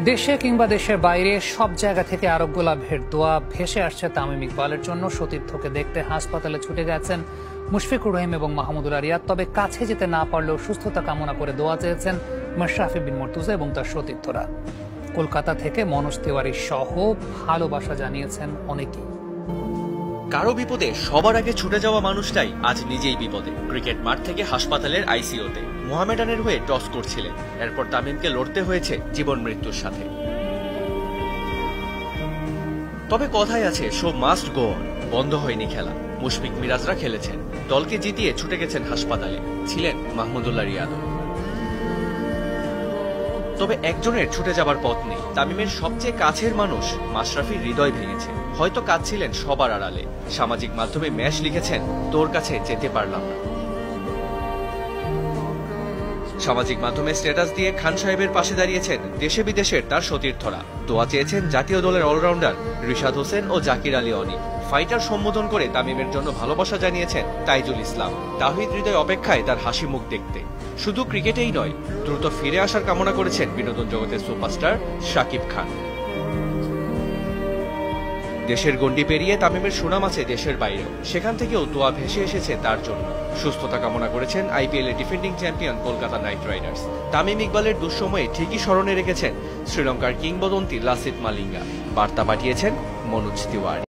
দেশে কিংবা দেশের বাইরে সব জায়গা থেকে আরোগ্য লাভের দোয়া ভেসে আসছে তামিম ইকবালের জন্য। সতীর্থকে দেখতে হাসপাতালে ছুটে গেছেন মুশফিকুর রহিম এবং মাহমুদুল্লাহ রিয়াদ। তবে কাছে যেতে না পারলেও সুস্থতা কামনা করে দোয়া চেয়েছেন মাশরাফি বিন মর্তুজা এবং তার সতীর্থরা। কলকাতা থেকে মনোজ তিওয়ারি সহ ভালোবাসা জানিয়েছেন অনেকেই। কারো বিপদে সবার আগে ছুটে যাওয়া মানুষটাই আজ নিজেই বিপদে। ক্রিকেট মাঠ থেকে হাসপাতালের আইসিইউতে মোহামেডানের হয়ে টস করছিলেন, এরপর তামিমকে লড়তে হয়েছে জীবন মৃত্যুর সাথে। তবে কথাই আছে, শো মাস্ট গো অন, বন্ধ হয়নি খেলা। মুশফিক মিরাজরা খেলেছেন, দলকে জিতিয়ে ছুটে গেছেন হাসপাতালে, ছিলেন মাহমুদুল্লাহ রিয়াদ। তবে একজনের ছুটে যাবার পথ নেই। তামিমের সবচেয়ে কাছের মানুষ মাশরাফির হৃদয় ভেঙেছে। হয়তো কাঁদছিলেন সবার আড়ালে, সামাজিক মাধ্যমে ম্যাশ লিখেছেন, তোর কাছে যেতে পারলাম না। সামাজিক মাধ্যমে স্ট্যাটাস দিয়ে খান সাহেবের পাশে দাঁড়িয়েছেন দেশে বিদেশের তার সতীর্থরা। দোয়া চেয়েছেন জাতীয় দলের অলরাউন্ডার রিশাদ হোসেন ও জাকির আলী অনিক। ফাইটার সম্বোধন করে তামিমের জন্য ভালোবাসা জানিয়েছেন তাইজুল ইসলাম। তাহিদ হৃদয় অপেক্ষায় তার হাসি মুখ দেখতে। শুধু ক্রিকেটেই নয়, দ্রুত ফিরে আসার কামনা করেছেন বিনোদন জগতের সুপারস্টার শাকিব খান। দেশের গণ্ডি পেরিয়ে তামিমের সুনাম আছে দেশের বাইরেও, সেখান থেকেও দোয়া ভেসে এসেছে তার জন্য। সুস্থতা কামনা করেছেন আইপিএল এর defending champion Kolkata night Riders. Tamim ইকবালের দুঃসময়ে ঠিকই স্মরণে রেখেছেন শ্রীলঙ্কার কিংবদন্তি লাসিথ মালিঙ্গা। বার্তা পাঠিয়েছেন মনোজ তিওয়ারি।